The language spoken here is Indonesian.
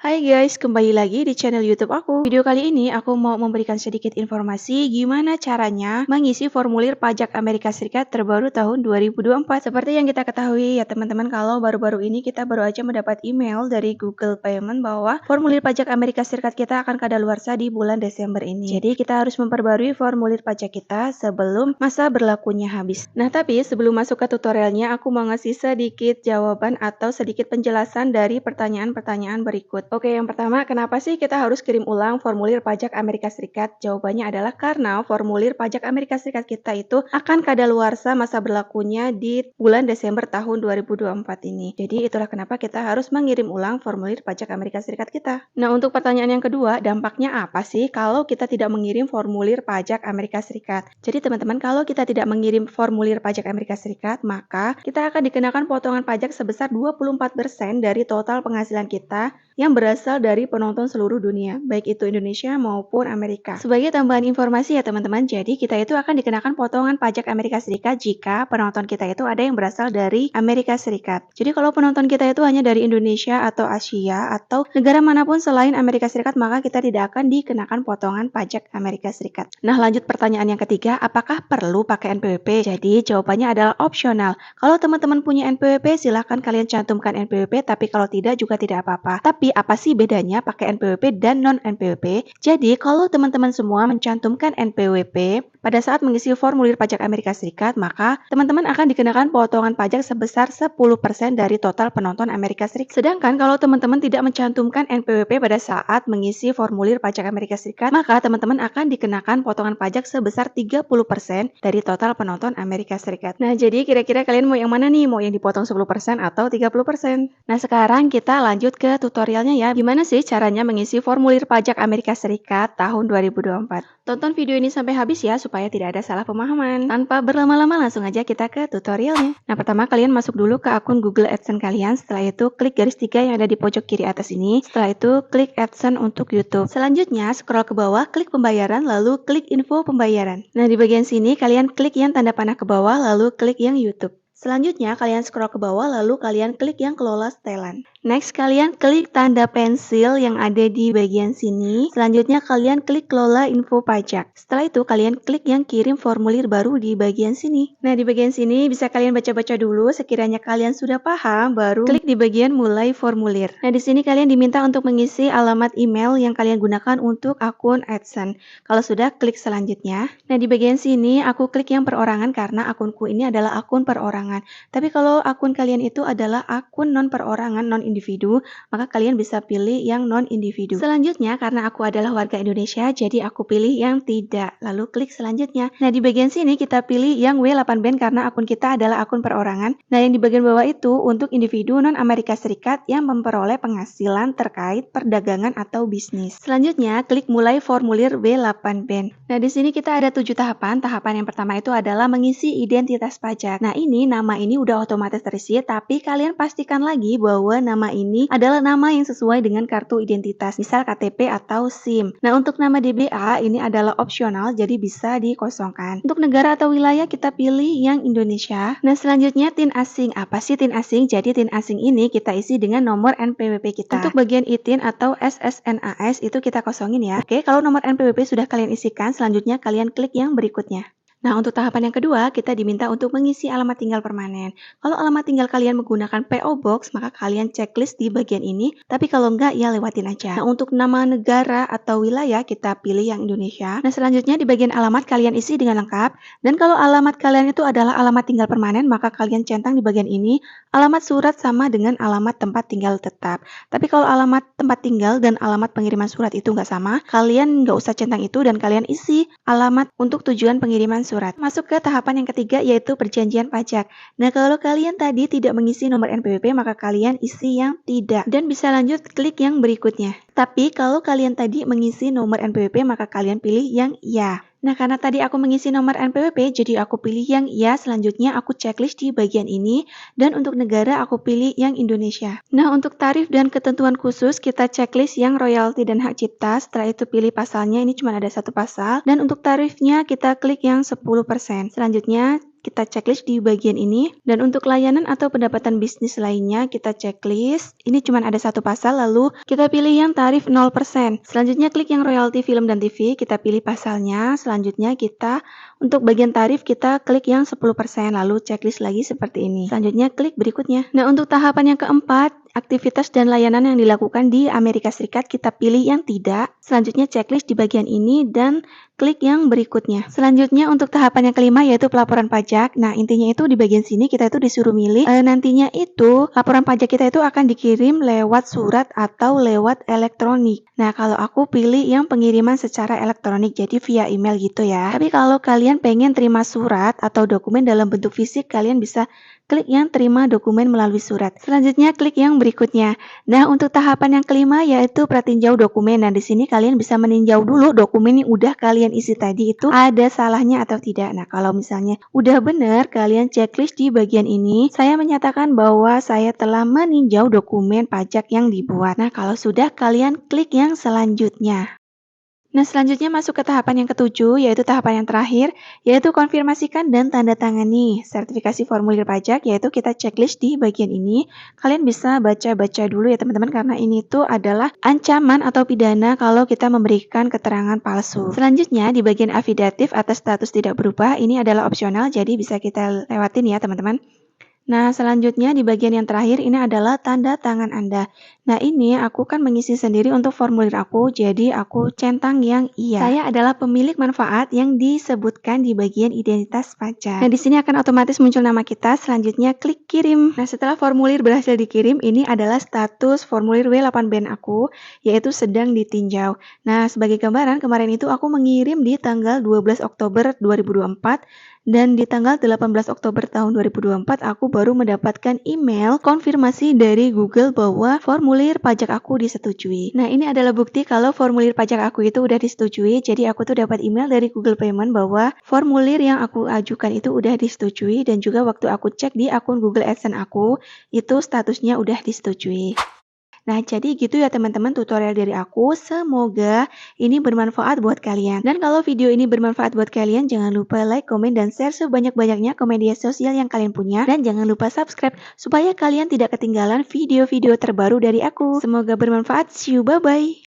Hai guys, kembali lagi di channel YouTube aku. Video kali ini aku mau memberikan sedikit informasi gimana caranya mengisi formulir pajak Amerika Serikat terbaru tahun 2024. Seperti yang kita ketahui ya teman-teman, kalau baru-baru ini kita baru aja mendapat email dari Google Payment bahwa formulir pajak Amerika Serikat kita akan kadaluarsa di bulan Desember ini. Jadi kita harus memperbarui formulir pajak kita sebelum masa berlakunya habis. Nah, tapi sebelum masuk ke tutorialnya, aku mau ngasih sedikit jawaban atau sedikit penjelasan dari pertanyaan-pertanyaan berikut. Oke, yang pertama, kenapa sih kita harus kirim ulang formulir pajak Amerika Serikat? Jawabannya adalah karena formulir pajak Amerika Serikat kita itu akan kadaluarsa masa berlakunya di bulan Desember tahun 2024 ini. Jadi itulah kenapa kita harus mengirim ulang formulir pajak Amerika Serikat kita. Nah, untuk pertanyaan yang kedua, dampaknya apa sih kalau kita tidak mengirim formulir pajak Amerika Serikat? Jadi teman-teman, kalau kita tidak mengirim formulir pajak Amerika Serikat, maka kita akan dikenakan potongan pajak sebesar 24% dari total penghasilan kita yang berasal dari penonton seluruh dunia, baik itu Indonesia maupun Amerika. Sebagai tambahan informasi ya teman-teman, jadi kita itu akan dikenakan potongan pajak Amerika Serikat jika penonton kita itu ada yang berasal dari Amerika Serikat. Jadi kalau penonton kita itu hanya dari Indonesia atau Asia atau negara manapun selain Amerika Serikat, maka kita tidak akan dikenakan potongan pajak Amerika Serikat. Nah, lanjut pertanyaan yang ketiga, apakah perlu pakai NPWP? Jadi jawabannya adalah opsional. Kalau teman-teman punya NPWP, silahkan kalian cantumkan NPWP, tapi kalau tidak juga tidak apa-apa. Tapi apa sih bedanya pakai NPWP dan non-NPWP? Jadi kalau teman-teman semua mencantumkan NPWP pada saat mengisi formulir pajak Amerika Serikat, maka teman-teman akan dikenakan potongan pajak sebesar 10% dari total penonton Amerika Serikat. Sedangkan kalau teman-teman tidak mencantumkan NPWP pada saat mengisi formulir pajak Amerika Serikat, maka teman-teman akan dikenakan potongan pajak sebesar 30% dari total penonton Amerika Serikat. Nah, jadi kira-kira kalian mau yang mana nih? Mau yang dipotong 10% atau 30%? Nah, sekarang kita lanjut ke tutorialnya ya. Gimana sih caranya mengisi formulir pajak Amerika Serikat tahun 2024? Tonton video ini sampai habis ya supaya tidak ada salah pemahaman. Tanpa berlama-lama langsung aja kita ke tutorialnya. Nah, pertama kalian masuk dulu ke akun Google AdSense kalian. Setelah itu klik garis 3 yang ada di pojok kiri atas ini. Setelah itu klik AdSense untuk YouTube. Selanjutnya scroll ke bawah, klik pembayaran, lalu klik info pembayaran. Nah, di bagian sini kalian klik yang tanda panah ke bawah, lalu klik yang YouTube. Selanjutnya, kalian scroll ke bawah, lalu kalian klik yang kelola setelan. Next, kalian klik tanda pensil yang ada di bagian sini. Selanjutnya, kalian klik kelola info pajak. Setelah itu, kalian klik yang kirim formulir baru di bagian sini. Nah, di bagian sini bisa kalian baca-baca dulu. Sekiranya kalian sudah paham, baru klik di bagian mulai formulir. Nah, di sini kalian diminta untuk mengisi alamat email yang kalian gunakan untuk akun AdSense. Kalau sudah, klik selanjutnya. Nah, di bagian sini aku klik yang perorangan karena akunku ini adalah akun perorangan. Tapi kalau akun kalian itu adalah akun non-perorangan, non-individu, maka kalian bisa pilih yang non-individu. Selanjutnya, karena aku adalah warga Indonesia, jadi aku pilih yang tidak. Lalu klik selanjutnya. Nah, di bagian sini kita pilih yang W8BN karena akun kita adalah akun perorangan. Nah, yang di bagian bawah itu untuk individu non-Amerika Serikat yang memperoleh penghasilan terkait perdagangan atau bisnis. Selanjutnya, klik mulai formulir W8BN. Nah, di sini kita ada 7 tahapan. Tahapan yang pertama itu adalah mengisi identitas pajak. Nah, nama ini udah otomatis terisi, tapi kalian pastikan lagi bahwa nama ini adalah nama yang sesuai dengan kartu identitas, misal KTP atau SIM. Nah, untuk nama DBA ini adalah opsional, jadi bisa dikosongkan. Untuk negara atau wilayah kita pilih yang Indonesia. Nah, selanjutnya TIN asing. Apa sih TIN asing? Jadi TIN asing ini kita isi dengan nomor NPWP kita. Untuk bagian ITIN atau SSNAS itu kita kosongin ya. Oke, kalau nomor NPWP sudah kalian isikan, selanjutnya kalian klik yang berikutnya. Nah, untuk tahapan yang kedua, kita diminta untuk mengisi alamat tinggal permanen. Kalau alamat tinggal kalian menggunakan PO Box, maka kalian checklist di bagian ini. Tapi kalau enggak, ya lewatin aja. Nah, untuk nama negara atau wilayah, kita pilih yang Indonesia. Nah, selanjutnya di bagian alamat kalian isi dengan lengkap. Dan kalau alamat kalian itu adalah alamat tinggal permanen, maka kalian centang di bagian ini, alamat surat sama dengan alamat tempat tinggal tetap. Tapi kalau alamat tempat tinggal dan alamat pengiriman surat itu nggak sama, kalian nggak usah centang itu dan kalian isi alamat untuk tujuan pengiriman surat. Masuk ke tahapan yang ketiga yaitu perjanjian pajak. Nah, kalau kalian tadi tidak mengisi nomor NPWP, maka kalian isi yang tidak dan bisa lanjut klik yang berikutnya. Tapi kalau kalian tadi mengisi nomor NPWP, maka kalian pilih yang ya. Nah, karena tadi aku mengisi nomor NPWP, jadi aku pilih yang ya. Selanjutnya aku checklist di bagian ini dan untuk negara aku pilih yang Indonesia. Nah, untuk tarif dan ketentuan khusus kita checklist yang royalti dan hak cipta. Setelah itu pilih pasalnya, ini cuma ada satu pasal. Dan untuk tarifnya kita klik yang 10%. Selanjutnya kita checklist di bagian ini. Dan untuk layanan atau pendapatan bisnis lainnya, kita checklist. Ini cuma ada satu pasal, lalu kita pilih yang tarif 0%. Selanjutnya klik yang royalti film dan TV, kita pilih pasalnya. Selanjutnya kita untuk bagian tarif kita klik yang 10%, lalu checklist lagi seperti ini. Selanjutnya klik berikutnya. Nah, untuk tahapan yang keempat, aktivitas dan layanan yang dilakukan di Amerika Serikat, kita pilih yang tidak. Selanjutnya checklist di bagian ini dan klik yang berikutnya. Selanjutnya untuk tahapan yang kelima yaitu pelaporan pajak. Nah, intinya itu di bagian sini kita itu disuruh milih nantinya itu laporan pajak kita itu akan dikirim lewat surat atau lewat elektronik. Nah, kalau aku pilih yang pengiriman secara elektronik, jadi via email gitu ya. Tapi kalau kalian pengen terima surat atau dokumen dalam bentuk fisik, kalian bisa klik yang terima dokumen melalui surat. Selanjutnya klik yang berikutnya. Nah, untuk tahapan yang kelima yaitu pratinjau dokumen. Nah, di sini kalian bisa meninjau dulu dokumen yang udah kalian isi tadi itu ada salahnya atau tidak. Nah, kalau misalnya udah benar, kalian checklist di bagian ini. Saya menyatakan bahwa saya telah meninjau dokumen pajak yang dibuat. Nah, kalau sudah, kalian klik yang selanjutnya. Nah, selanjutnya masuk ke tahapan yang ketujuh, yaitu tahapan yang terakhir, yaitu konfirmasikan dan tanda tangani sertifikasi formulir pajak, yaitu kita checklist di bagian ini. Kalian bisa baca-baca dulu ya teman-teman, karena ini tuh adalah ancaman atau pidana kalau kita memberikan keterangan palsu. Selanjutnya di bagian afidavit atas status tidak berubah, ini adalah opsional, jadi bisa kita lewatin ya teman-teman. Nah, selanjutnya di bagian yang terakhir ini adalah tanda tangan Anda. Nah, ini aku kan mengisi sendiri untuk formulir aku, jadi aku centang yang iya. Saya adalah pemilik manfaat yang disebutkan di bagian identitas pajak. Nah, di sini akan otomatis muncul nama kita, selanjutnya klik kirim. Nah, setelah formulir berhasil dikirim, ini adalah status formulir W8BN aku, yaitu sedang ditinjau. Nah, sebagai gambaran, kemarin itu aku mengirim di tanggal 12 Oktober 2024, dan di tanggal 18 Oktober tahun 2024 aku baru mendapatkan email konfirmasi dari Google bahwa formulir pajak aku disetujui. Nah, ini adalah bukti kalau formulir pajak aku itu udah disetujui. Jadi aku tuh dapat email dari Google Payment bahwa formulir yang aku ajukan itu udah disetujui, dan juga waktu aku cek di akun Google AdSense aku itu statusnya udah disetujui. Nah, jadi gitu ya teman-teman tutorial dari aku. Semoga ini bermanfaat buat kalian. Dan kalau video ini bermanfaat buat kalian, jangan lupa like, komen, dan share sebanyak-banyaknya ke media sosial yang kalian punya. Dan jangan lupa subscribe supaya kalian tidak ketinggalan video-video terbaru dari aku. Semoga bermanfaat. See you, bye-bye.